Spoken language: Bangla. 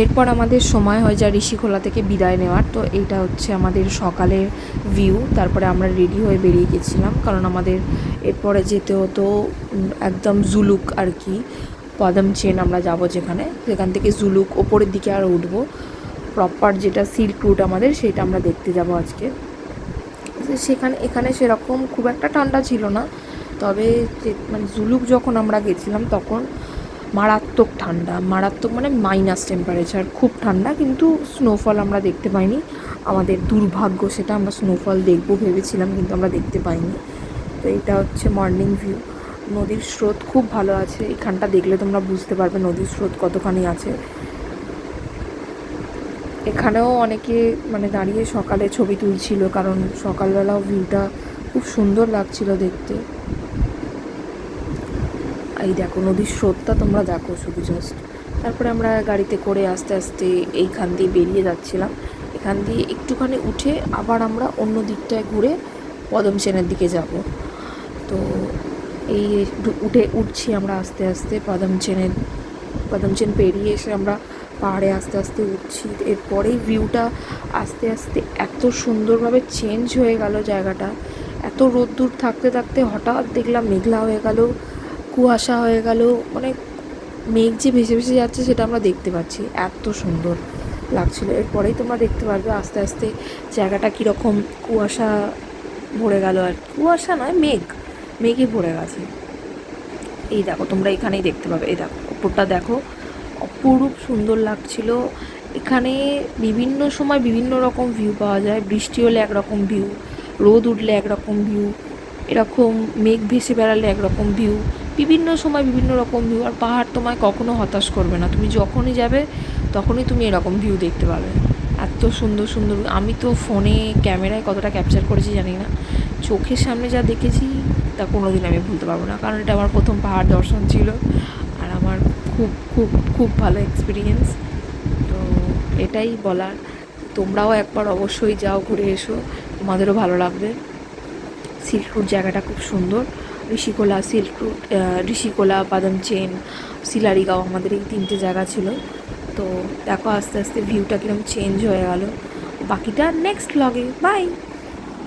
এরপর আমাদের সময় হয়ে যায় ঋষিখোলা থেকে বিদায় নেওয়ার। তো এইটা হচ্ছে আমাদের সকালের ভিউ। তারপরে আমরা রেডি হয়ে বেরিয়ে গেছিলাম, কারণ আমাদের এরপরে যেতে হতো একদম জুলুক আর কি, পদমচেন আমরা যাব যেখানে, সেখান থেকে জুলুক ওপরের দিকে আর উঠবো, প্রপার যেটা সিল্ক রুট আমাদের, সেটা আমরা দেখতে যাব আজকে। এখানে সেরকম খুব একটা ঠান্ডা ছিল না, তবে মানে জুলুক যখন আমরা গেছিলাম তখন মারাত্মক ঠান্ডা, মারাত্মক মানে মাইনাস টেম্পারেচার, খুব ঠান্ডা, কিন্তু স্নোফল আমরা দেখতে পাইনি। আমাদের দুর্ভাগ্য সেটা, আমরা স্নোফল দেখবো ভেবেছিলাম কিন্তু আমরা দেখতে পাইনি। তো এটা হচ্ছে মর্নিং ভিউ। নদীর স্রোত খুব ভালো আছে, এখানটা দেখলে তোমরা বুঝতে পারবে নদীর স্রোত কতখানি আছে। এখানেও অনেকে মানে দাঁড়িয়ে সকালে ছবি তুলছিল, কারণ সকালবেলাও ভিউটা খুব সুন্দর লাগছিল দেখতে। এই দেখো নদীর স্রোতটা তোমরা দেখো শুধু জাস্ট। তারপরে আমরা গাড়িতে করে আস্তে আস্তে এইখান দিয়ে বেরিয়ে যাচ্ছিলাম। এখান দিয়ে একটুখানি উঠে আবার আমরা অন্য দিকটায় ঘুরে পদমচেনের দিকে যাব। তো এই উঠছি আমরা আস্তে আস্তে পদমচেন পেরিয়ে এসে আমরা পাহাড়ে আস্তে আস্তে উঠছি। এরপরেই ভিউটা আস্তে আস্তে এত সুন্দরভাবে চেঞ্জ হয়ে গেল জায়গাটা। এত রোদ্দুর থাকতে থাকতে হঠাৎ দেখলাম মেঘলা হয়ে গেল, কুয়াশা হয়ে গেল, মানে মেঘ যে ভেসে ভেসে যাচ্ছে সেটা আমরা দেখতে পাচ্ছি, এত সুন্দর লাগছিল। এরপরেই তোমরা দেখতে পারবে আস্তে আস্তে জায়গাটা কীরকম কুয়াশা ভরে গেল, আর কুয়াশা নয়, মেঘে ভরে গেছে। এই দেখো তোমরা এখানেই দেখতে পাবে, এই দেখো ওপরটা দেখো, অপরূপ সুন্দর লাগছিল। এখানে বিভিন্ন সময় বিভিন্ন রকম ভিউ পাওয়া যায়, বৃষ্টি হলে একরকম ভিউ, রোদ উঠলে একরকম ভিউ, এরকম মেঘ ভেসে বেড়ালে একরকম ভিউ, বিভিন্ন সময় বিভিন্ন রকম ভিউ। আর পাহাড় তোমায় কখনো হতাশ করবে না, তুমি যখনই যাবে তখনই তুমি এরকম ভিউ দেখতে পাবে। এত সুন্দর সুন্দর, আমি তো ফোনে ক্যামেরায় কতটা ক্যাপচার করেছি জানি না, চোখের সামনে যা দেখেছি তা কোনো দিন আমি ভুলতে পারবো না, কারণ এটা আমার প্রথম পাহাড় দর্শন ছিল, আর আমার খুব খুব খুব ভালো এক্সপিরিয়েন্স। তো এটাই বলার, তোমরাও একবার অবশ্যই যাও, ঘুরে এসো, তোমাদেরও ভালো লাগবে। সিল্ক রুট জায়গাটা খুব সুন্দর। ঋষিখোলা, সিল্ক রুট, ঋষিখোলা, পদমচেন, শিলারিগাঁও, আমাদের এই 3টে জায়গা ছিল। তো দেখো আস্তে আস্তে ভিউটা কীরকম চেঞ্জ হয়ে গেল। বাকিটা নেক্সট ব্লগে, বাই।